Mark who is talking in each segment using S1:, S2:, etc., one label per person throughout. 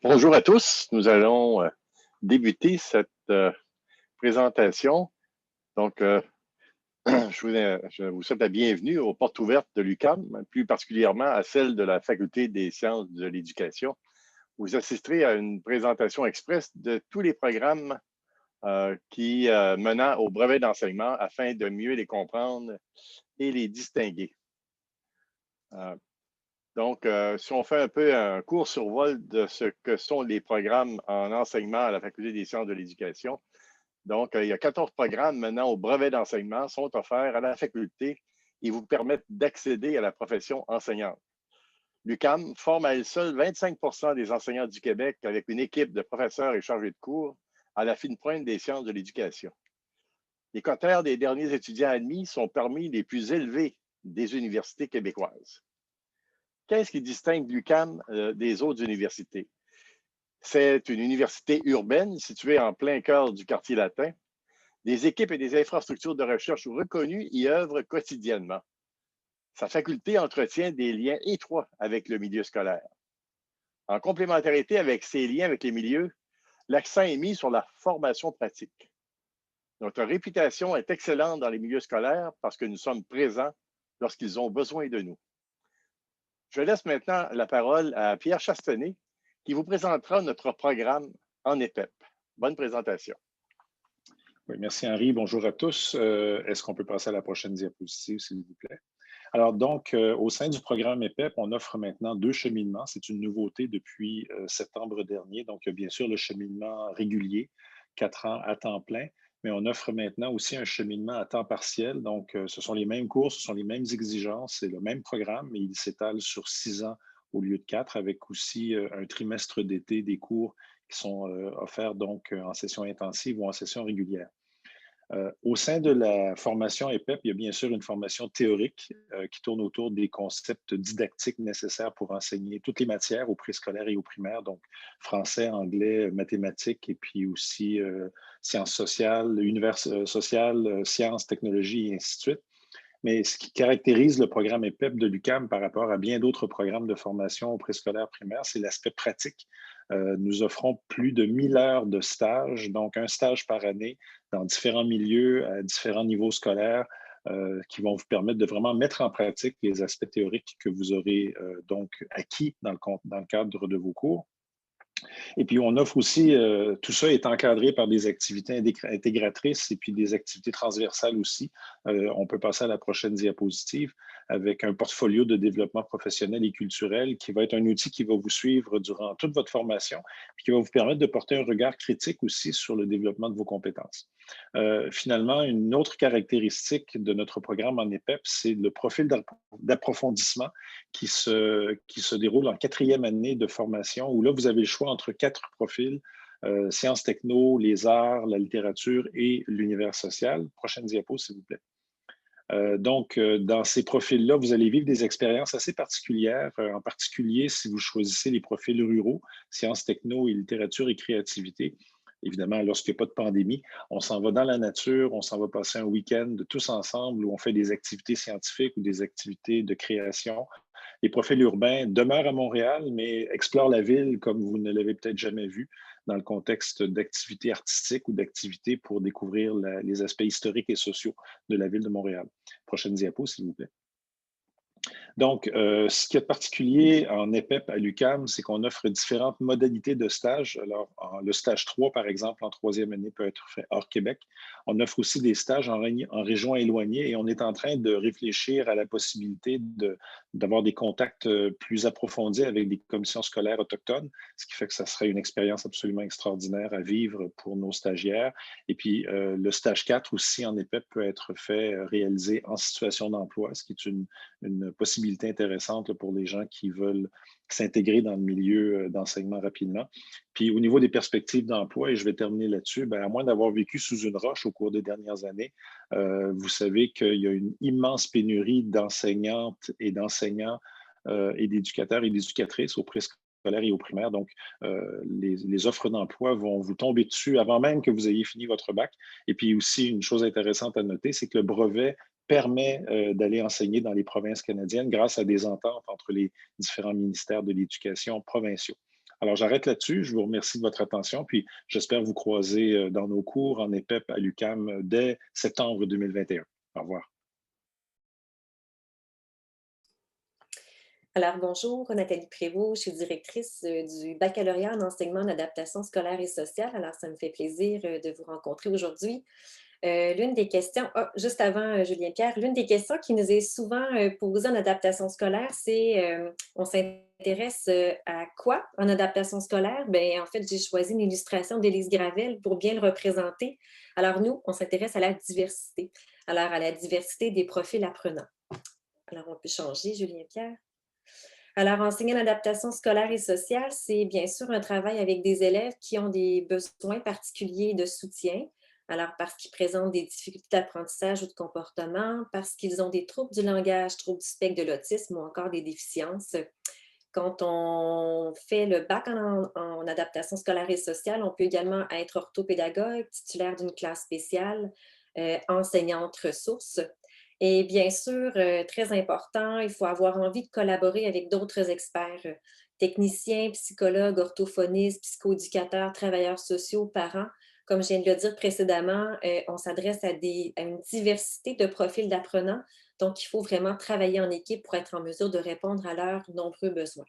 S1: Bonjour à tous. Nous allons débuter cette présentation. Donc, je vous souhaite la bienvenue aux portes ouvertes de l'UQAM, plus particulièrement à celle de la Faculté des sciences de l'éducation. Vous assisterez à une présentation express de tous les programmes menant au brevet d'enseignement afin de mieux les comprendre et les distinguer. Donc, si on fait un peu un court survol de ce que sont les programmes en enseignement à la Faculté des sciences de l'éducation. Donc, il y a 14 programmes menant au brevet d'enseignement sont offerts à la faculté et vous permettent d'accéder à la profession enseignante. L'UQAM forme à elle seule 25 des enseignants du Québec avec une équipe de professeurs et chargés de cours à la fine pointe des sciences de l'éducation. Les quotaires des derniers étudiants admis sont parmi les plus élevés des universités québécoises. Qu'est-ce qui distingue l'UQAM des autres universités? C'est une université urbaine située en plein cœur du quartier latin. Des équipes et des infrastructures de recherche reconnues y œuvrent quotidiennement. Sa faculté entretient des liens étroits avec le milieu scolaire. En complémentarité avec ces liens avec les milieux, l'accent est mis sur la formation pratique. Notre réputation est excellente dans les milieux scolaires parce que nous sommes présents lorsqu'ils ont besoin de nous. Je laisse maintenant la parole à Pierre Chastenay, qui vous présentera notre programme en EPEP. Bonne présentation.
S2: Oui, merci Henri. Bonjour à tous. Est-ce qu'on peut passer à la prochaine diapositive, s'il vous plaît? Alors donc, au sein du programme EPEP, on offre maintenant 2 cheminements. C'est une nouveauté depuis septembre dernier. Donc, il y a bien sûr le cheminement régulier, 4 ans à temps plein, mais on offre maintenant aussi un cheminement à temps partiel. Donc, ce sont les mêmes cours, ce sont les mêmes exigences, c'est le même programme, mais il s'étale sur 6 ans au lieu de 4, avec aussi un trimestre d'été des cours qui sont offerts donc en session intensive ou en session régulière. Au sein de la formation EPEP, il y a bien sûr une formation théorique qui tourne autour des concepts didactiques nécessaires pour enseigner toutes les matières au préscolaire et au primaire, donc français, anglais, mathématiques et puis aussi sciences sociales, univers social, sciences, technologies et ainsi de suite. Mais ce qui caractérise le programme EPEP de l'UQAM par rapport à bien d'autres programmes de formation au préscolaire primaire, c'est l'aspect pratique. Nous offrons plus de 1000 heures de stage, donc un stage par année dans différents milieux, à différents niveaux scolaires, qui vont vous permettre de vraiment mettre en pratique les aspects théoriques que vous aurez donc acquis dans le cadre de vos cours. Et puis, on offre aussi, tout ça est encadré par des activités intégratrices et puis des activités transversales aussi. On peut passer à la prochaine diapositive avec un portfolio de développement professionnel et culturel qui va être un outil qui va vous suivre durant toute votre formation et qui va vous permettre de porter un regard critique aussi sur le développement de vos compétences. Finalement, une autre caractéristique de notre programme en EPEP, c'est le profil d'approfondissement qui se déroule en 4e année de formation, où là, vous avez le choix entre 4 profils, sciences techno, les arts, la littérature et l'univers social. Prochaine diapo, s'il vous plaît. Donc, dans ces profils-là, vous allez vivre des expériences assez particulières, en particulier si vous choisissez les profils ruraux, sciences techno et littérature et créativité. Évidemment, lorsqu'il n'y a pas de pandémie, on s'en va dans la nature, on s'en va passer un week-end tous ensemble où on fait des activités scientifiques ou des activités de création. Les profils urbains demeurent à Montréal, mais explorent la ville comme vous ne l'avez peut-être jamais vu dans le contexte d'activités artistiques ou d'activités pour découvrir les aspects historiques et sociaux de la ville de Montréal. Prochaine diapo, s'il vous plaît. Donc, ce qui est particulier en EPEP à l'UQAM, c'est qu'on offre différentes modalités de stage. Alors, le stage 3, par exemple, en 3e année, peut être fait hors Québec. On offre aussi des stages en région éloignée et on est en train de réfléchir à la possibilité d'avoir des contacts plus approfondis avec des commissions scolaires autochtones, ce qui fait que ça serait une expérience absolument extraordinaire à vivre pour nos stagiaires. Et puis, le stage 4 aussi en EPEP peut être fait, réalisé en situation d'emploi, ce qui est une possibilité intéressante là, pour les gens qui veulent s'intégrer dans le milieu d'enseignement rapidement. Puis au niveau des perspectives d'emploi, et je vais terminer là-dessus, à moins d'avoir vécu sous une roche au cours des dernières années, vous savez qu'il y a une immense pénurie d'enseignantes et d'enseignants et d'éducateurs et d'éducatrices au préscolaire et au primaire. Donc, les offres d'emploi vont vous tomber dessus avant même que vous ayez fini votre bac. Et puis aussi, une chose intéressante à noter, c'est que le brevet permet d'aller enseigner dans les provinces canadiennes grâce à des ententes entre les différents ministères de l'éducation provinciaux. Alors, j'arrête là-dessus. Je vous remercie de votre attention, puis j'espère vous croiser dans nos cours en EPEP à l'UQAM dès septembre 2021. Au revoir.
S3: Alors, bonjour, Nathalie Prévost, je suis directrice du baccalauréat en enseignement en adaptation scolaire et sociale. Alors, ça me fait plaisir de vous rencontrer aujourd'hui. L'une des questions, juste avant Julien Pierre, l'une des questions qui nous est souvent posée en adaptation scolaire, c'est on s'intéresse à quoi en adaptation scolaire? Bien, en fait, j'ai choisi une illustration d'Élise Gravel pour bien le représenter. Alors, nous, on s'intéresse à la diversité. Alors, à la diversité des profils apprenants. Alors, on peut changer, Julien Pierre. Alors, enseigner l'adaptation scolaire et sociale, c'est bien sûr un travail avec des élèves qui ont des besoins particuliers de soutien. Alors, parce qu'ils présentent des difficultés d'apprentissage ou de comportement, parce qu'ils ont des troubles du langage, troubles du spectre de l'autisme ou encore des déficiences. Quand on fait le bac en adaptation scolaire et sociale, on peut également être orthopédagogue, titulaire d'une classe spéciale, enseignante ressource. Et bien sûr, très important, il faut avoir envie de collaborer avec d'autres experts, techniciens, psychologues, orthophonistes, psychoéducateurs, travailleurs sociaux, parents. Comme je viens de le dire précédemment, on s'adresse à une diversité de profils d'apprenants. Donc, il faut vraiment travailler en équipe pour être en mesure de répondre à leurs nombreux besoins.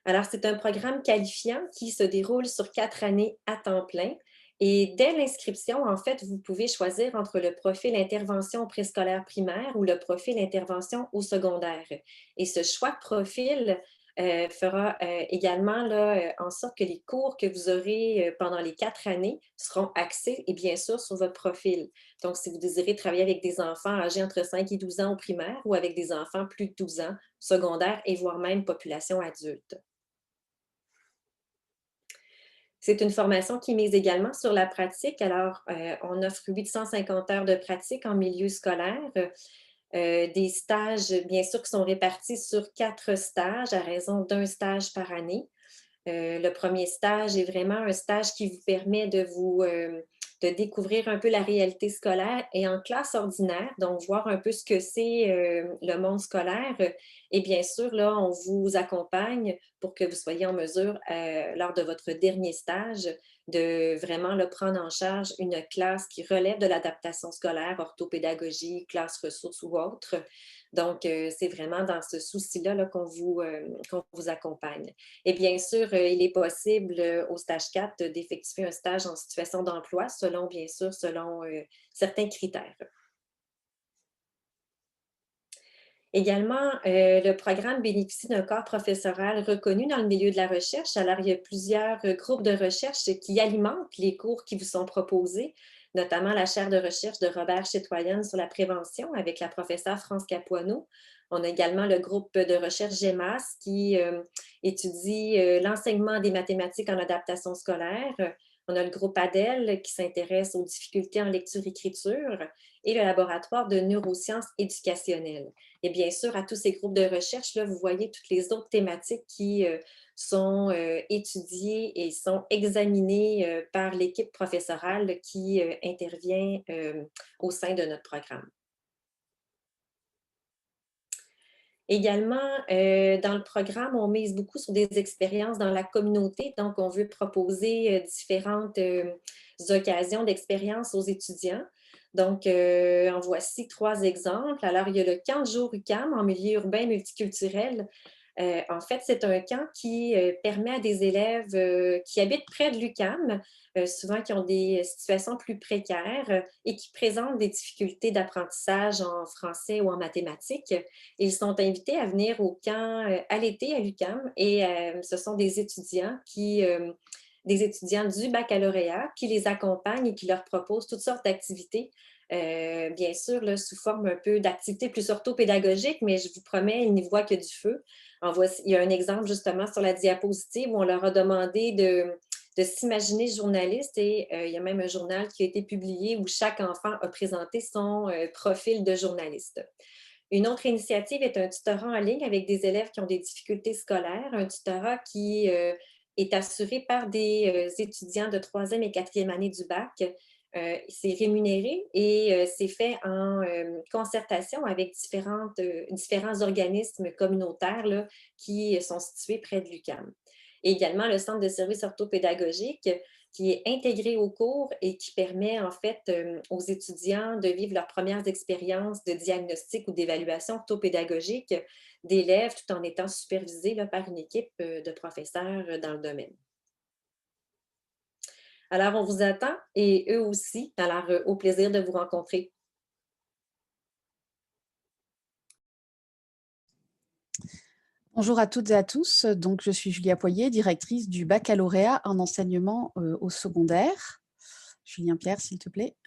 S3: Alors, c'est un programme qualifiant qui se déroule sur 4 années à temps plein. Et dès l'inscription, en fait, vous pouvez choisir entre le profil intervention préscolaire primaire ou le profil intervention au secondaire. Et ce choix de profil fera également en sorte que les cours que vous aurez pendant les 4 années seront axés et bien sûr sur votre profil. Donc, si vous désirez travailler avec des enfants âgés entre 5 et 12 ans au primaire ou avec des enfants plus de 12 ans secondaire et voire même population adulte. C'est une formation qui mise également sur la pratique. Alors, on offre 850 heures de pratique en milieu scolaire, des stages, bien sûr, qui sont répartis sur 4 stages à raison d'un stage par année. Le premier stage est vraiment un stage qui vous permet de découvrir un peu la réalité scolaire et en classe ordinaire, donc voir un peu ce que c'est le monde scolaire. Et bien sûr, là, on vous accompagne pour que vous soyez en mesure, lors de votre dernier stage, de vraiment prendre en charge une classe qui relève de l'adaptation scolaire, orthopédagogie, classe ressources ou autre. Donc, c'est vraiment dans ce souci-là qu'on vous accompagne. Et bien sûr, il est possible au stage 4 d'effectuer un stage en situation d'emploi selon, bien sûr, selon certains critères. Également, le programme bénéficie d'un corps professoral reconnu dans le milieu de la recherche. Alors, il y a plusieurs groupes de recherche qui alimentent les cours qui vous sont proposés, notamment la chaire de recherche de Robert Chetoyenne sur la prévention avec la professeure France Capuano. On a également le groupe de recherche GEMAS qui étudie l'enseignement des mathématiques en adaptation scolaire. On a le groupe ADEL qui s'intéresse aux difficultés en lecture-écriture et le laboratoire de neurosciences éducationnelles. Et bien sûr, à tous ces groupes de recherche, là, vous voyez toutes les autres thématiques qui sont étudiées et sont examinées par l'équipe professorale qui intervient au sein de notre programme. Également, dans le programme, on mise beaucoup sur des expériences dans la communauté. Donc, on veut proposer différentes occasions d'expérience aux étudiants. Donc, en voici 3 exemples. Alors, il y a le camp de jour UQAM en milieu urbain multiculturel. En fait, c'est un camp qui permet à des élèves qui habitent près de l'UQAM, souvent qui ont des situations plus précaires et qui présentent des difficultés d'apprentissage en français ou en mathématiques. Ils sont invités à venir au camp à l'été à l'UQAM et ce sont des étudiants du baccalauréat qui les accompagnent et qui leur proposent toutes sortes d'activités. Bien sûr, là, sous forme un peu d'activités plus orthopédagogiques, mais je vous promets, ils n'y voient que du feu. Il y a un exemple justement sur la diapositive où on leur a demandé de s'imaginer journaliste et il y a même un journal qui a été publié où chaque enfant a présenté son profil de journaliste. Une autre initiative est un tutorat en ligne avec des élèves qui ont des difficultés scolaires, un tutorat qui est assuré par des étudiants de 3e et 4e année du bac C'est rémunéré et c'est fait en concertation avec différents organismes communautaires là, qui sont situés près de l'UQAM. Et également le centre de services orthopédagogiques qui est intégré au cours et qui permet en fait aux étudiants de vivre leurs premières expériences de diagnostic ou d'évaluation orthopédagogique d'élèves tout en étant supervisés là, par une équipe de professeurs dans le domaine. Alors, on vous attend et eux aussi. Alors, au plaisir de vous rencontrer.
S4: Bonjour à toutes et à tous. Donc, je suis Julia Poyer, directrice du baccalauréat en enseignement au secondaire. Julien Pierre, s'il te plaît.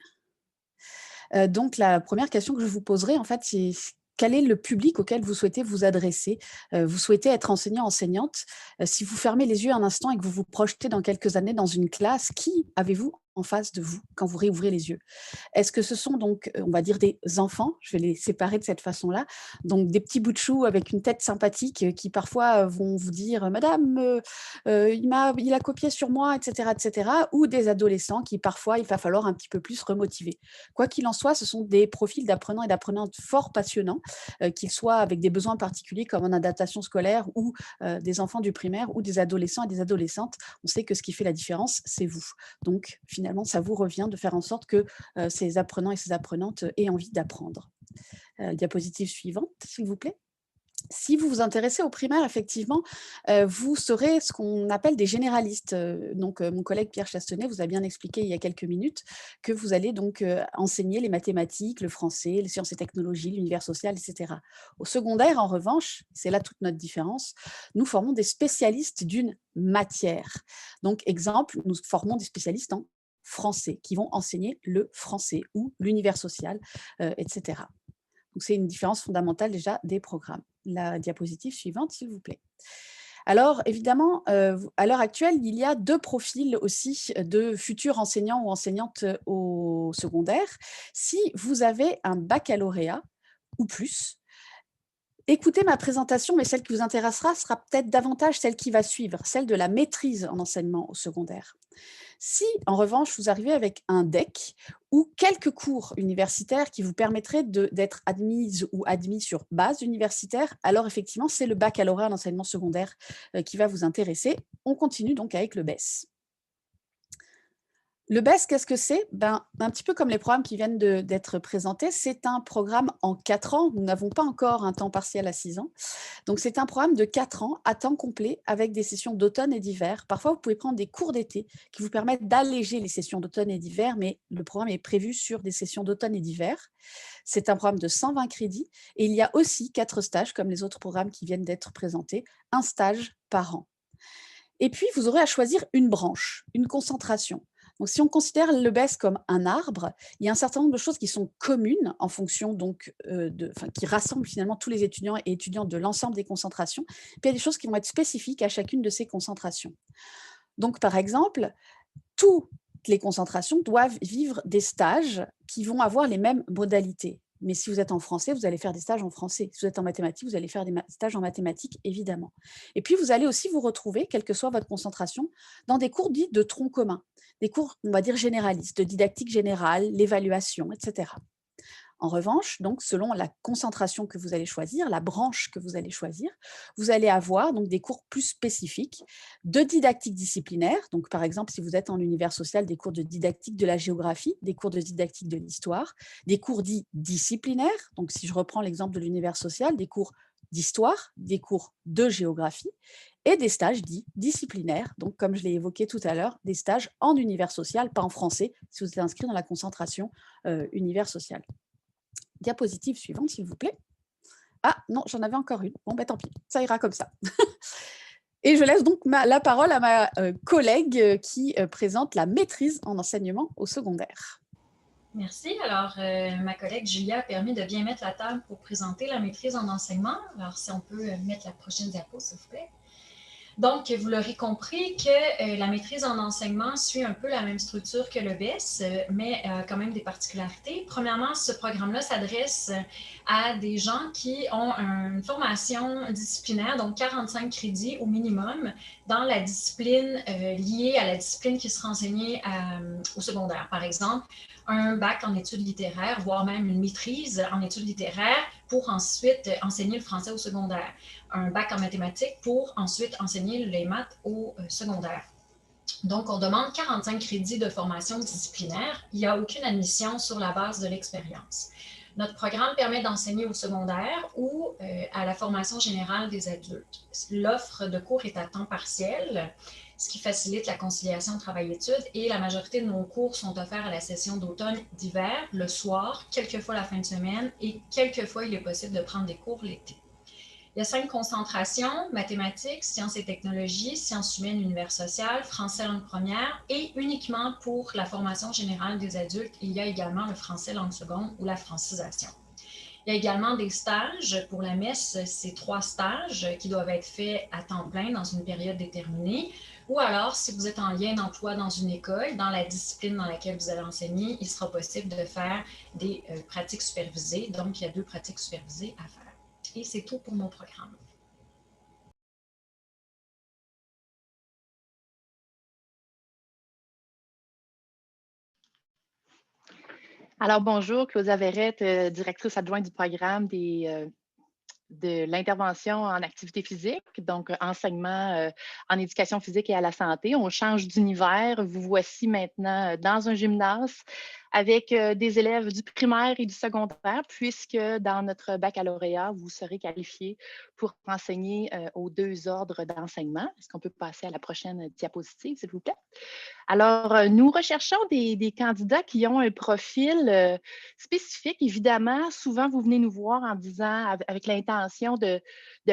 S4: Donc, la première question que je vous poserai, en fait, c'est quel est le public auquel vous souhaitez vous adresser? Vous souhaitez être enseignant, enseignante. Si vous fermez les yeux un instant et que vous vous projetez dans quelques années dans une classe, qui avez-vous en face de vous quand vous réouvrez les yeux? Est-ce que ce sont donc, on va dire, des enfants? Je vais les séparer de cette façon-là. Donc, des petits bouts de chou avec une tête sympathique qui parfois vont vous dire « Madame, il a copié sur moi, etc. etc. » ou des adolescents qui parfois, il va falloir un petit peu plus remotiver. Quoi qu'il en soit, ce sont des profils d'apprenants et d'apprenantes fort passionnants, qu'ils soient avec des besoins particuliers comme en adaptation scolaire ou des enfants du primaire ou des adolescents et des adolescentes. On sait que ce qui fait la différence, c'est vous. Donc, finalement, ça vous revient de faire en sorte que ces apprenants et ces apprenantes aient envie d'apprendre. Diapositive suivante, s'il vous plaît. Si vous vous intéressez au primaire, effectivement, vous serez ce qu'on appelle des généralistes. Donc, mon collègue Pierre Chastenay vous a bien expliqué il y a quelques minutes que vous allez donc enseigner les mathématiques, le français, les sciences et technologies, l'univers social, etc. Au secondaire, en revanche, c'est là toute notre différence, nous formons des spécialistes d'une matière. Donc, exemple, nous formons des spécialistes en français qui vont enseigner le français ou l'univers social, etc. Donc, c'est une différence fondamentale déjà des programmes. La diapositive suivante, s'il vous plaît. Alors, évidemment, à l'heure actuelle, il y a deux profils aussi de futurs enseignants ou enseignantes au secondaire. Si vous avez un baccalauréat ou plus, écoutez ma présentation, mais celle qui vous intéressera sera peut-être davantage celle qui va suivre, celle de la maîtrise en enseignement au secondaire. Si, en revanche, vous arrivez avec un DEC ou quelques cours universitaires qui vous permettraient d'être admise ou admis sur base universitaire, alors effectivement, c'est le baccalauréat en enseignement secondaire qui va vous intéresser. On continue donc avec le BES. Le BES, qu'est-ce que c'est? Un petit peu comme les programmes qui viennent d'être présentés, c'est un programme en 4 ans. Nous n'avons pas encore un temps partiel à 6 ans. Donc, c'est un programme de 4 ans à temps complet avec des sessions d'automne et d'hiver. Parfois, vous pouvez prendre des cours d'été qui vous permettent d'alléger les sessions d'automne et d'hiver, mais le programme est prévu sur des sessions d'automne et d'hiver. C'est un programme de 120 crédits et il y a aussi 4 stages, comme les autres programmes qui viennent d'être présentés, un stage par an. Et puis, vous aurez à choisir une branche, une concentration. Donc, si on considère le BES comme un arbre, il y a un certain nombre de choses qui sont communes en fonction donc, qui rassemblent finalement tous les étudiants et étudiantes de l'ensemble des concentrations. Puis il y a des choses qui vont être spécifiques à chacune de ces concentrations. Donc, par exemple, toutes les concentrations doivent vivre des stages qui vont avoir les mêmes modalités. Mais si vous êtes en français, vous allez faire des stages en français. Si vous êtes en mathématiques, vous allez faire des stages en mathématiques, évidemment. Et puis, vous allez aussi vous retrouver, quelle que soit votre concentration, dans des cours dits de tronc commun, des cours, on va dire, généralistes, de didactique générale, l'évaluation, etc. En revanche, donc, selon la concentration que vous allez choisir, la branche que vous allez choisir, vous allez avoir donc, des cours plus spécifiques de didactique disciplinaire. Donc, par exemple, si vous êtes en univers social, des cours de didactique de la géographie, des cours de didactique de l'histoire, des cours dits disciplinaires. Donc, si je reprends l'exemple de l'univers social, des cours d'histoire, des cours de géographie et des stages dits disciplinaires. Donc, comme je l'ai évoqué tout à l'heure, des stages en univers social, pas en français, si vous êtes inscrit dans la concentration univers social. Diapositive suivante, s'il vous plaît. Ah, non, j'en avais encore une. Bon, tant pis, ça ira comme ça. Et je laisse donc la parole à ma collègue qui présente la maîtrise en enseignement au secondaire.
S5: Merci. Alors, ma collègue Julia a permis de bien mettre la table pour présenter la maîtrise en enseignement. Alors, si on peut mettre la prochaine diapo, s'il vous plaît. Donc, vous l'aurez compris que la maîtrise en enseignement suit un peu la même structure que le BES, mais quand même des particularités. Premièrement, ce programme-là s'adresse à des gens qui ont une formation disciplinaire, donc 45 crédits au minimum, dans la discipline liée à la discipline qui sera enseignée au secondaire. Par exemple, un bac en études littéraires, voire même une maîtrise en études littéraires pour ensuite enseigner le français au secondaire. Un bac en mathématiques pour ensuite enseigner les maths au secondaire. Donc, on demande 45 crédits de formation disciplinaire. Il n'y a aucune admission sur la base de l'expérience. Notre programme permet d'enseigner au secondaire ou à la formation générale des adultes. L'offre de cours est à temps partiel, ce qui facilite la conciliation travail-études, et la majorité de nos cours sont offerts à la session d'automne-d'hiver, le soir, quelquefois la fin de semaine, et quelquefois il est possible de prendre des cours l'été. Il y a 5 concentrations: mathématiques, sciences et technologies, sciences humaines, univers social, français langue première, et uniquement pour la formation générale des adultes, il y a également le français langue seconde ou la francisation. Il y a également des stages pour la messe, c'est 3 stages qui doivent être faits à temps plein dans une période déterminée, ou alors si vous êtes en lien d'emploi dans une école, dans la discipline dans laquelle vous allez enseigner, il sera possible de faire des pratiques supervisées, donc il y a 2 pratiques supervisées à faire. Et c'est tout pour mon programme.
S6: Alors, bonjour, Claudia Verrette, directrice adjointe du programme de l'intervention en activité physique, donc enseignement en éducation physique et à la santé. On change d'univers. Vous voici maintenant dans un gymnase avec des élèves du primaire et du secondaire, puisque dans notre baccalauréat, vous serez qualifiés pour enseigner aux 2 ordres d'enseignement. Est-ce qu'on peut passer à la prochaine diapositive, s'il vous plaît? Alors, nous recherchons des candidats qui ont un profil spécifique. Évidemment, souvent, vous venez nous voir en disant, avec l'intention de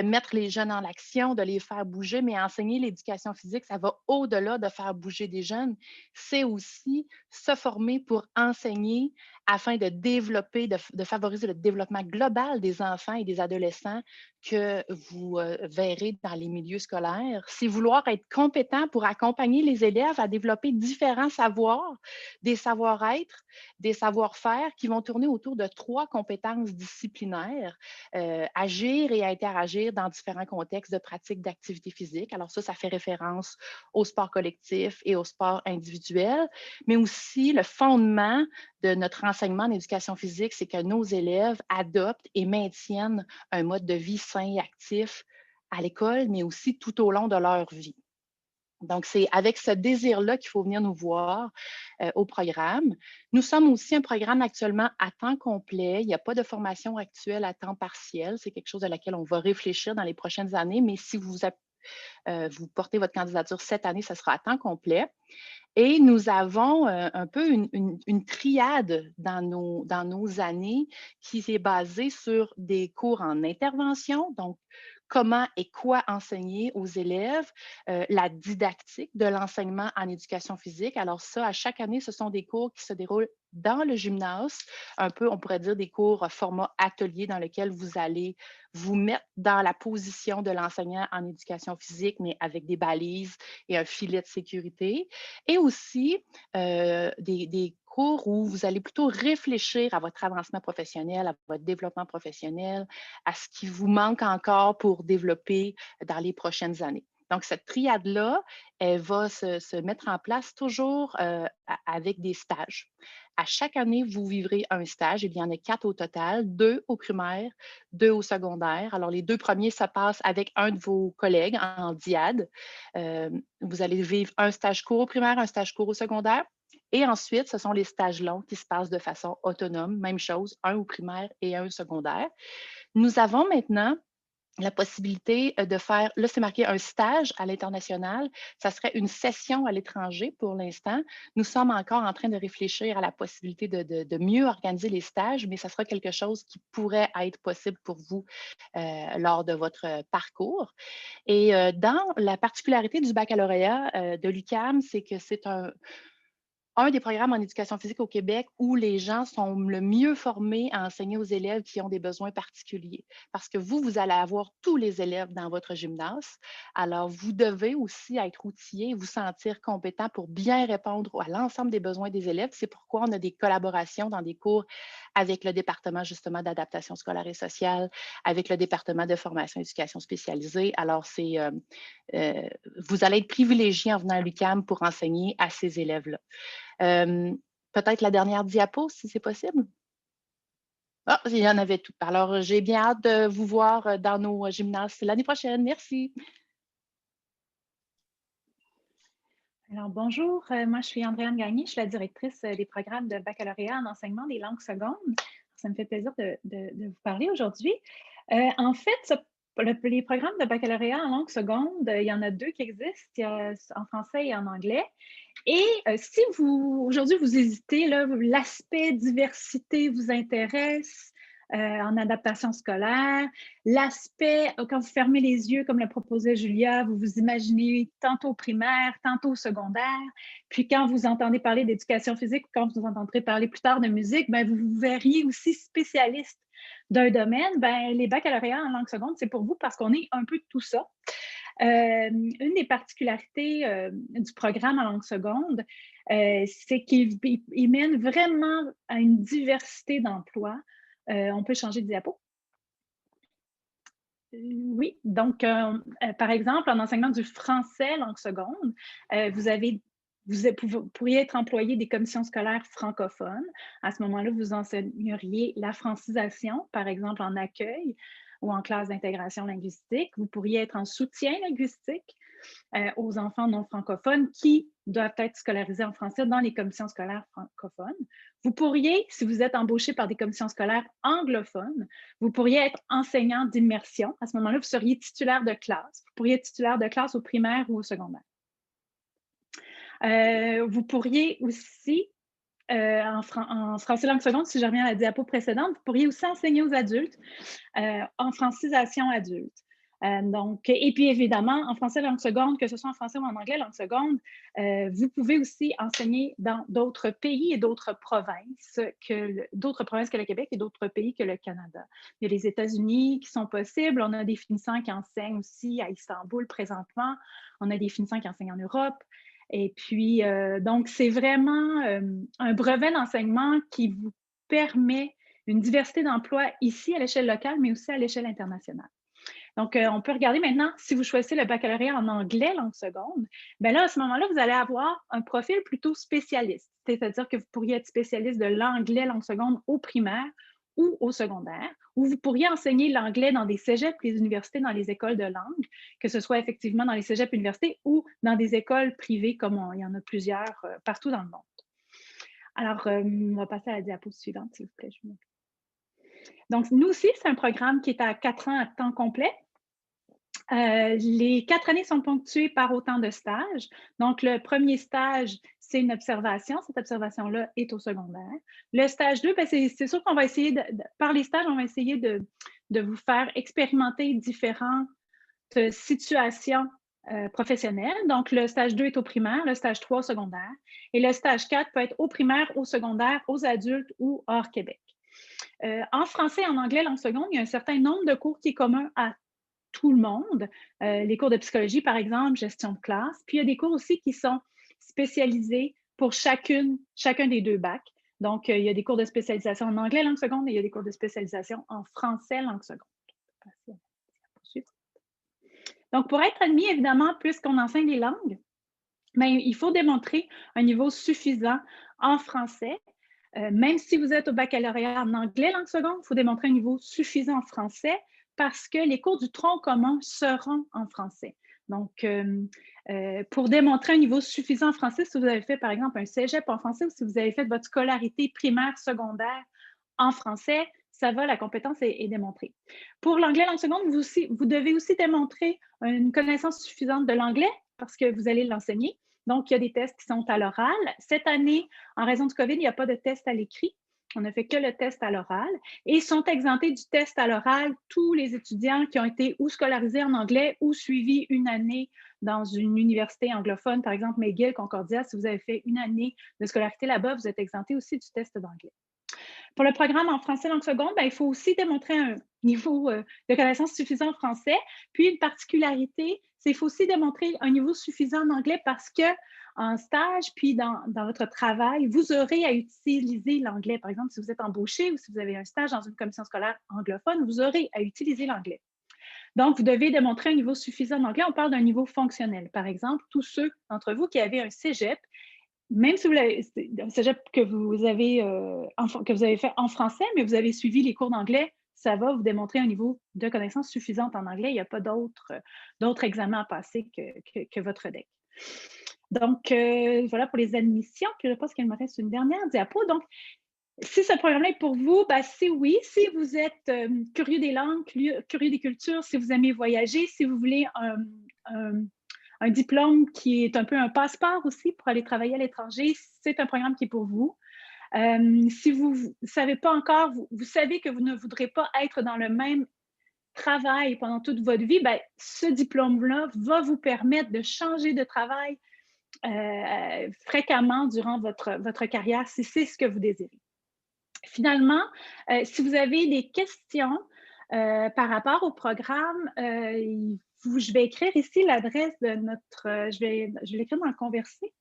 S6: mettre les jeunes en action, de les faire bouger, mais enseigner l'éducation physique, ça va au-delà de faire bouger des jeunes. C'est aussi se former pour enseigner afin de développer, de favoriser le développement global des enfants et des adolescents que vous verrez dans les milieux scolaires. C'est vouloir être compétent pour accompagner les élèves à développer différents savoirs, des savoir-être, des savoir-faire qui vont tourner autour de 3 compétences disciplinaires: agir et interagir dans différents contextes de pratique d'activité physique. Alors ça fait référence au sport collectif et au sport individuel, mais aussi le fondement de notre enseignement en éducation physique, c'est que nos élèves adoptent et maintiennent un mode de vie sain et actif à l'école, mais aussi tout au long de leur vie. Donc, c'est avec ce désir-là qu'il faut venir nous voir au programme. Nous sommes aussi un programme actuellement à temps complet. Il n'y a pas de formation actuelle à temps partiel. C'est quelque chose à laquelle on va réfléchir dans les prochaines années, mais si vous portez votre candidature cette année, ça sera à temps complet. Et nous avons un peu une triade dans nos années qui est basée sur des cours en intervention, donc comment et quoi enseigner aux élèves, la didactique de l'enseignement en éducation physique. Alors ça, à chaque année, ce sont des cours qui se déroulent dans le gymnase, un peu, on pourrait dire, des cours format atelier dans lequel vous allez vous mettre dans la position de l'enseignant en éducation physique, mais avec des balises et un filet de sécurité. Et aussi des cours où vous allez plutôt réfléchir à votre avancement professionnel, à votre développement professionnel, à ce qui vous manque encore pour développer dans les prochaines années. Donc, cette triade-là, elle va se mettre en place toujours avec des stages. À chaque année, vous vivrez un stage. Il y en a 4 au total, 2 au primaire, 2 au secondaire. Alors, les 2 premiers se passent avec un de vos collègues en diade. Vous allez vivre un stage court au primaire, un stage court au secondaire. Et ensuite, ce sont les stages longs qui se passent de façon autonome. Même chose, un au primaire et un au secondaire. Nous avons maintenant la possibilité de faire, là c'est marqué un stage à l'international, ça serait une session à l'étranger pour l'instant. Nous sommes encore en train de réfléchir à la possibilité de mieux organiser les stages, mais ça sera quelque chose qui pourrait être possible pour vous lors de votre parcours. Et dans la particularité du baccalauréat de l'UQAM, c'est que c'est un des programmes en éducation physique au Québec où les gens sont le mieux formés à enseigner aux élèves qui ont des besoins particuliers. Parce que vous allez avoir tous les élèves dans votre gymnase. Alors, vous devez aussi être outillé, vous sentir compétent pour bien répondre à l'ensemble des besoins des élèves. C'est pourquoi on a des collaborations dans des cours avec le département justement d'adaptation scolaire et sociale, avec le département de formation et éducation spécialisée. Alors, vous allez être privilégié en venant à l'UQAM pour enseigner à ces élèves-là. Peut-être la dernière diapo, si c'est possible. Ah, il y en avait tout. Alors, j'ai bien hâte de vous voir dans nos gymnases l'année prochaine. Merci.
S7: Alors, bonjour, moi je suis Andréane Gagné, je suis la directrice des programmes de baccalauréat en enseignement des langues secondes. Ça me fait plaisir de vous parler aujourd'hui. En fait, les programmes de baccalauréat en langue seconde, il y en a 2 qui existent, il y a en français et en anglais. Et si aujourd'hui vous hésitez, l'aspect diversité vous intéresse, en adaptation scolaire, l'aspect, quand vous fermez les yeux, comme le proposait Julia, vous vous imaginez tantôt primaire, tantôt secondaire, puis quand vous entendez parler d'éducation physique, quand vous entendrez parler plus tard de musique, ben, vous vous verriez aussi spécialiste d'un domaine. Ben, les baccalauréats en langue seconde, c'est pour vous parce qu'on est un peu de tout ça. Une des particularités du programme en langue seconde, c'est qu'il mène vraiment à une diversité d'emplois. On peut changer de diapo. Oui, donc, par exemple, en enseignement du français langue seconde, vous pourriez être employé des commissions scolaires francophones. À ce moment-là, vous enseigneriez la francisation, par exemple en accueil ou en classe d'intégration linguistique. Vous pourriez être en soutien linguistique aux enfants non francophones qui doivent être scolarisés en français dans les commissions scolaires francophones. Vous pourriez, si vous êtes embauché par des commissions scolaires anglophones, vous pourriez être enseignant d'immersion. À ce moment-là, vous seriez titulaire de classe. Vous pourriez être titulaire de classe au primaire ou au secondaire. Vous pourriez aussi, en français langue seconde, si je reviens à la diapo précédente, vous pourriez aussi enseigner aux adultes en francisation adulte. Et puis évidemment, en français langue seconde, que ce soit en français ou en anglais langue seconde, vous pouvez aussi enseigner dans d'autres pays et d'autres provinces que le Québec et d'autres pays que le Canada. Il y a les États-Unis qui sont possibles. On a des finissants qui enseignent aussi à Istanbul présentement. On a des finissants qui enseignent en Europe. Et puis, donc, c'est vraiment un brevet d'enseignement qui vous permet une diversité d'emplois ici à l'échelle locale, mais aussi à l'échelle internationale. Donc, on peut regarder maintenant, si vous choisissez le baccalauréat en anglais langue seconde, bien là, à ce moment-là, vous allez avoir un profil plutôt spécialiste. C'est-à-dire que vous pourriez être spécialiste de l'anglais langue seconde au primaire ou au secondaire, ou vous pourriez enseigner l'anglais dans des cégeps, les universités, dans les écoles de langue, que ce soit effectivement dans les cégeps universités ou dans des écoles privées, comme il y en a plusieurs partout dans le monde. Alors, on va passer à la diapo suivante, s'il vous plaît. Donc, nous aussi, c'est un programme qui est à 4 ans à temps complet. Les 4 années sont ponctuées par autant de stages. Donc, le premier stage, c'est une observation. Cette observation-là est au secondaire. Le stage 2, c'est sûr qu'on va essayer, par les stages, on va essayer de vous faire expérimenter différentes situations professionnelles. Donc, le stage 2 est au primaire, le stage 3 au secondaire. Et le stage 4 peut être au primaire, au secondaire, aux adultes ou hors Québec. En français et en anglais langue seconde, il y a un certain nombre de cours qui est commun à tout le monde. Les cours de psychologie, par exemple, gestion de classe. Puis, il y a des cours aussi qui sont spécialisés pour chacun des 2 bacs. Donc, il y a des cours de spécialisation en anglais langue seconde et il y a des cours de spécialisation en français langue seconde. Donc, pour être admis, évidemment, puisqu'on enseigne les langues, bien, il faut démontrer un niveau suffisant en français. Même si vous êtes au baccalauréat en anglais langue seconde, il faut démontrer un niveau suffisant en français parce que les cours du tronc commun seront en français. Donc, pour démontrer un niveau suffisant en français, si vous avez fait, par exemple, un cégep en français ou si vous avez fait votre scolarité primaire, secondaire en français, ça va, la compétence est démontrée. Pour l'anglais langue seconde, vous devez aussi démontrer une connaissance suffisante de l'anglais parce que vous allez l'enseigner. Donc, il y a des tests qui sont à l'oral. Cette année, en raison du COVID, il n'y a pas de test à l'écrit. On ne fait que le test à l'oral et sont exemptés du test à l'oral tous les étudiants qui ont été ou scolarisés en anglais ou suivis une année dans une université anglophone, par exemple McGill, Concordia. Si vous avez fait une année de scolarité là-bas, vous êtes exempté aussi du test d'anglais. Pour le programme en français langue seconde, il faut aussi démontrer un niveau de connaissance suffisant en français. Puis une particularité, c'est qu'il faut aussi démontrer un niveau suffisant en anglais parce que en stage, puis dans votre travail, vous aurez à utiliser l'anglais. Par exemple, si vous êtes embauché ou si vous avez un stage dans une commission scolaire anglophone, vous aurez à utiliser l'anglais. Donc, vous devez démontrer un niveau suffisant en anglais. On parle d'un niveau fonctionnel. Par exemple, tous ceux d'entre vous qui avaient un cégep, même si vous l'avez, un cégep que vous avez fait en français, mais vous avez suivi les cours d'anglais, ça va vous démontrer un niveau de connaissance suffisante en anglais. Il n'y a pas d'autres examens à passer que votre DEC. Donc, voilà pour les admissions. Puis je pense qu'il me reste une dernière diapo. Donc, si ce programme-là est pour vous, c'est oui. Si vous êtes curieux des langues, curieux des cultures, si vous aimez voyager, si vous voulez un diplôme qui est un peu un passeport aussi pour aller travailler à l'étranger, c'est un programme qui est pour vous. Si vous ne savez pas encore, vous savez que vous ne voudrez pas être dans le même travail pendant toute votre vie, ce diplôme-là va vous permettre de changer de travail fréquemment durant votre carrière, si c'est ce que vous désirez. Finalement, si vous avez des questions par rapport au programme, je vais écrire ici l'adresse de notre... je vais l'écrire dans le conversé.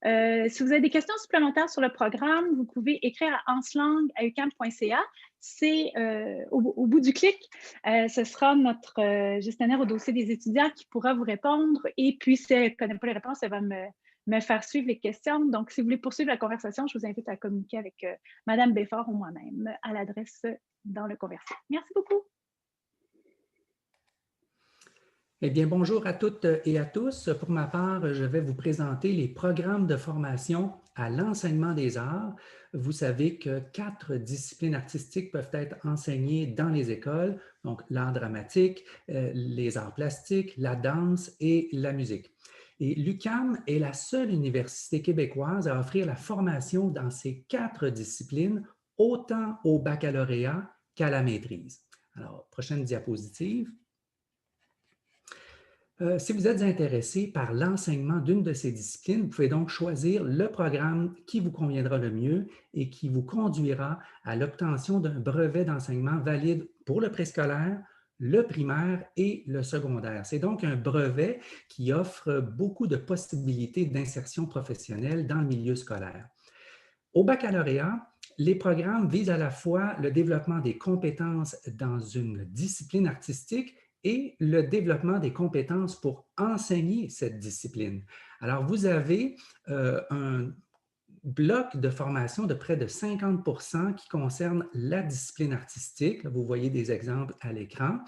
S7: Si vous avez des questions supplémentaires sur le programme, vous pouvez écrire à anslang@uqam.ca. C'est au bout du clic, ce sera notre gestionnaire au dossier des étudiants qui pourra vous répondre. Et puis, si elle ne connaît pas les réponses, elle va me faire suivre les questions. Donc, si vous voulez poursuivre la conversation, je vous invite à communiquer avec Mme Beffort ou moi-même à l'adresse dans le conversé. Merci beaucoup.
S8: Eh bien, bonjour à toutes et à tous. Pour ma part, je vais vous présenter les programmes de formation à l'enseignement des arts. Vous savez que 4 disciplines artistiques peuvent être enseignées dans les écoles, donc l'art dramatique, les arts plastiques, la danse et la musique. Et l'UQAM est la seule université québécoise à offrir la formation dans ces 4 disciplines, autant au baccalauréat qu'à la maîtrise. Alors, prochaine diapositive. Si vous êtes intéressé par l'enseignement d'une de ces disciplines, vous pouvez donc choisir le programme qui vous conviendra le mieux et qui vous conduira à l'obtention d'un brevet d'enseignement valide pour le préscolaire, le primaire et le secondaire. C'est donc un brevet qui offre beaucoup de possibilités d'insertion professionnelle dans le milieu scolaire. Au baccalauréat, les programmes visent à la fois le développement des compétences dans une discipline artistique et le développement des compétences pour enseigner cette discipline. Alors, vous avez un bloc de formation de près de 50% qui concerne la discipline artistique. Là, vous voyez des exemples à l'écran.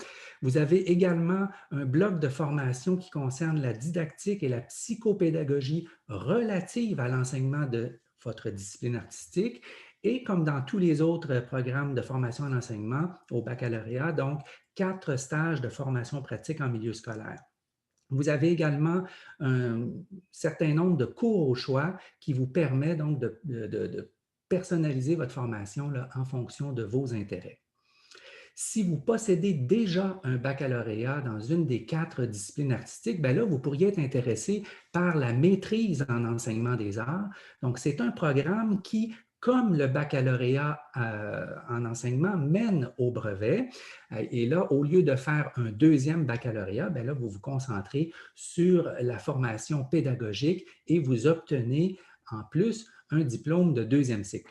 S8: Vous avez également un bloc de formation qui concerne la didactique et la psychopédagogie relative à l'enseignement de votre discipline artistique. Et comme dans tous les autres programmes de formation en enseignement au baccalauréat, donc 4 stages de formation pratique en milieu scolaire. Vous avez également un certain nombre de cours au choix qui vous permet donc de personnaliser votre formation là, en fonction de vos intérêts. Si vous possédez déjà un baccalauréat dans une des 4 disciplines artistiques, bien là, vous pourriez être intéressé par la maîtrise en enseignement des arts. Donc, c'est un programme qui, comme le baccalauréat en enseignement, mène au brevet. Et là, au lieu de faire un deuxième baccalauréat, bien là, vous vous concentrez sur la formation pédagogique et vous obtenez en plus un diplôme de 2e cycle.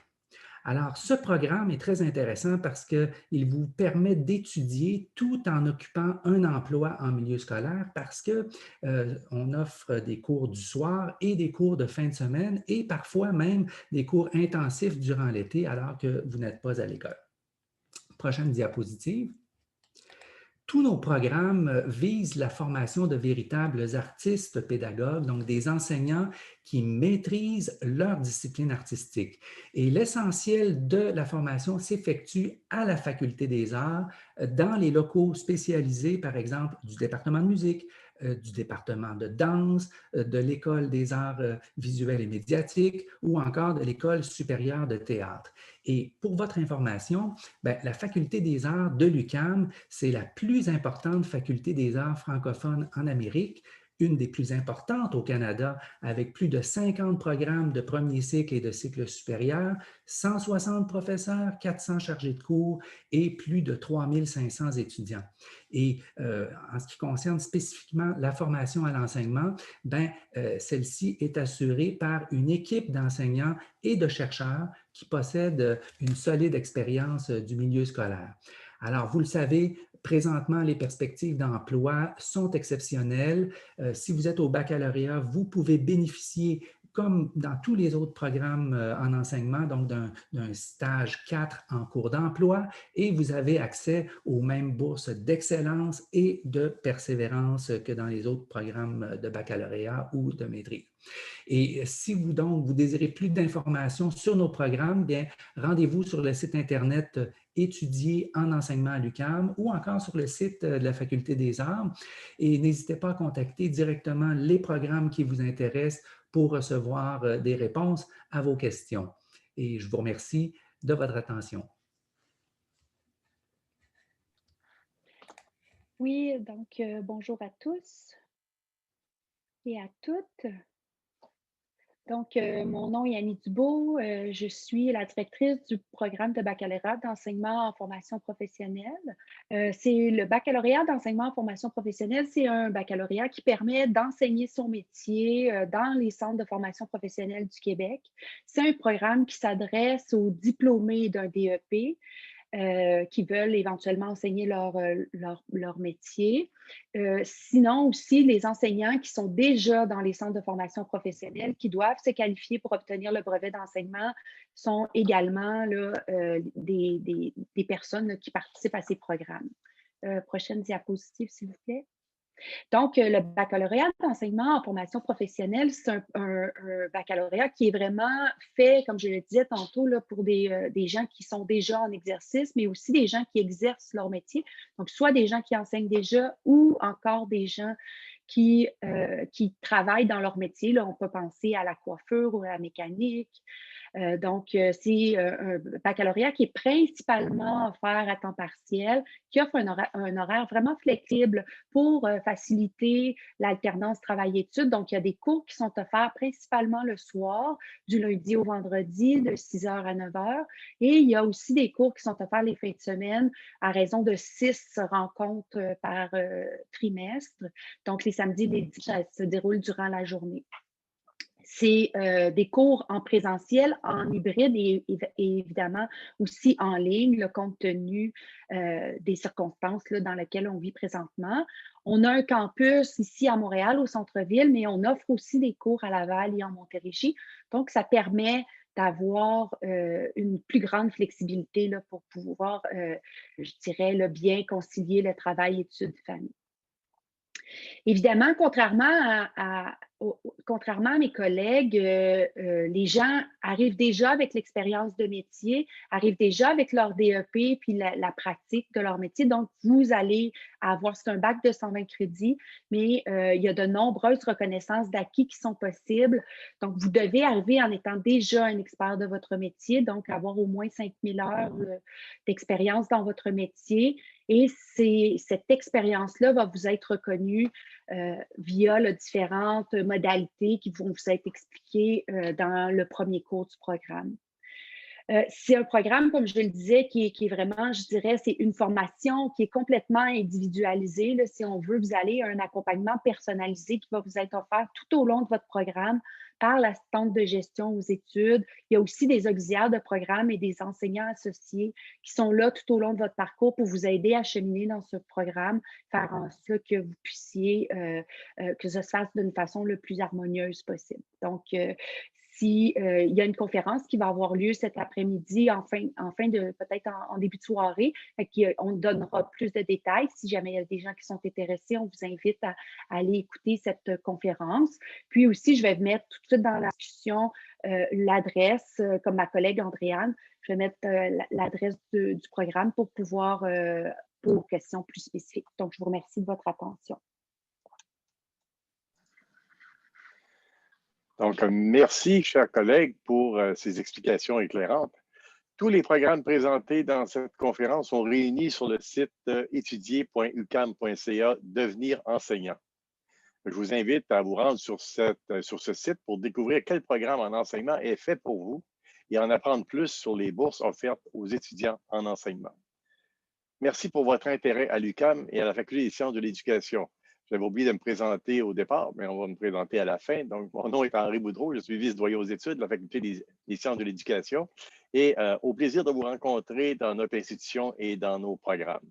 S8: Alors, ce programme est très intéressant parce qu'il vous permet d'étudier tout en occupant un emploi en milieu scolaire parce qu'on offre des cours du soir et des cours de fin de semaine et parfois même des cours intensifs durant l'été alors que vous n'êtes pas à l'école. Prochaine diapositive. Tous nos programmes visent la formation de véritables artistes pédagogues, donc des enseignants qui maîtrisent leur discipline artistique. Et l'essentiel de la formation s'effectue à la Faculté des arts, dans les locaux spécialisés, par exemple, du département de musique, du département de danse, de l'École des arts visuels et médiatiques ou encore de l'École supérieure de théâtre. Et pour votre information, bien, la Faculté des arts de l'UQAM, c'est la plus importante faculté des arts francophones en Amérique, une des plus importantes au Canada, avec plus de 50 programmes de premier cycle et de cycle supérieur, 160 professeurs, 400 chargés de cours et plus de 3500 étudiants. Et en ce qui concerne spécifiquement la formation à l'enseignement, ben, celle-ci est assurée par une équipe d'enseignants et de chercheurs qui possèdent une solide expérience du milieu scolaire. Alors, vous le savez, présentement, les perspectives d'emploi sont exceptionnelles. Si vous êtes au baccalauréat, vous pouvez bénéficier, comme dans tous les autres programmes en enseignement, donc d'un stage 4 en cours d'emploi, et vous avez accès aux mêmes bourses d'excellence et de persévérance que dans les autres programmes de baccalauréat ou de maîtrise. Et si vous, donc, vous désirez plus d'informations sur nos programmes, bien, rendez-vous sur le site Internet Étudier en enseignement à l'UQAM ou encore sur le site de la Faculté des arts. Et n'hésitez pas à contacter directement les programmes qui vous intéressent pour recevoir des réponses à vos questions. Et je vous remercie de votre attention.
S7: Oui, donc bonjour à tous et à toutes. Donc, mon nom est Annie Dubois. Je suis la directrice du programme de baccalauréat d'enseignement en formation professionnelle. C'est le baccalauréat d'enseignement en formation professionnelle, c'est un baccalauréat qui permet d'enseigner son métier dans les centres de formation professionnelle du Québec. C'est un programme qui s'adresse aux diplômés d'un DEP. Qui veulent éventuellement enseigner leur métier. Sinon aussi, les enseignants qui sont déjà dans les centres de formation professionnelle, qui doivent se qualifier pour obtenir le brevet d'enseignement, sont également là, des personnes là, qui participent à ces programmes. Prochaine diapositive, s'il vous plaît. Donc, le baccalauréat d'enseignement en formation professionnelle, c'est un baccalauréat qui est vraiment fait, comme je le disais tantôt, là, pour des gens qui sont déjà en exercice, mais aussi des gens qui exercent leur métier. Donc, soit des gens qui enseignent déjà ou encore des gens qui travaillent dans leur métier. Là, on peut penser à la coiffure ou à la mécanique. Donc, c'est un baccalauréat qui est principalement offert à temps partiel, qui offre un horaire vraiment flexible pour faciliter l'alternance travail-études. Donc, il y a des cours qui sont offerts principalement le soir, du lundi au vendredi, de 6h à 9h. Et il y a aussi des cours qui sont offerts les fins de semaine à raison de 6 rencontres par trimestre. Donc, les samedis et les dimanches, ça se déroule durant la journée. C'est des cours en présentiel, en hybride et évidemment aussi en ligne, là, compte tenu des circonstances là, dans lesquelles on vit présentement. On a un campus ici à Montréal, au centre-ville, mais on offre aussi des cours à Laval et en Montérégie. Donc, ça permet d'avoir une plus grande flexibilité là, pour pouvoir, je dirais, là, bien concilier le travail, études, famille. Évidemment, contrairement à mes collègues, les gens arrivent déjà avec l'expérience de métier, arrivent déjà avec leur DEP puis la pratique de leur métier. Donc, vous allez avoir, c'est un bac de 120 crédits, mais il y a de nombreuses reconnaissances d'acquis qui sont possibles. Donc, vous devez arriver en étant déjà un expert de votre métier, donc avoir au moins 5000 heures d'expérience dans votre métier. Et cette expérience-là va vous être reconnue via les différentes modalités qui vont vous être expliquées dans le premier cours du programme. C'est un programme, comme je le disais, qui est vraiment, je dirais, c'est une formation qui est complètement individualisée. Là, si on veut, vous allez à un accompagnement personnalisé qui va vous être offert tout au long de votre programme par l'assistante de gestion aux études. Il y a aussi des auxiliaires de programme et des enseignants associés qui sont là tout au long de votre parcours pour vous aider à cheminer dans ce programme, faire en sorte que vous puissiez, que ça se fasse d'une façon le plus harmonieuse possible. Donc, s'il y a une conférence qui va avoir lieu cet après-midi, en fin de, peut-être en début de soirée, on donnera plus de détails. Si jamais il y a des gens qui sont intéressés, on vous invite à aller écouter cette conférence. Puis aussi, je vais mettre tout de suite dans la discussion l'adresse, comme ma collègue Andréane, je vais mettre l'adresse du programme pour pouvoir, pour aux questions plus spécifiques. Donc, je vous remercie de votre attention.
S1: Donc, merci, chers collègues, pour ces explications éclairantes. Tous les programmes présentés dans cette conférence sont réunis sur le site étudier.ucam.ca Devenir enseignant. Je vous invite à vous rendre sur ce site pour découvrir quel programme en enseignement est fait pour vous et en apprendre plus sur les bourses offertes aux étudiants en enseignement. Merci pour votre intérêt à l'UQAM et à la Faculté des sciences de l'éducation. J'avais oublié de me présenter au départ, mais on va me présenter à la fin. Donc, mon nom est Henri Boudreau, je suis vice-doyen aux études de la Faculté des sciences de l'éducation et au plaisir de vous rencontrer dans notre institution et dans nos programmes.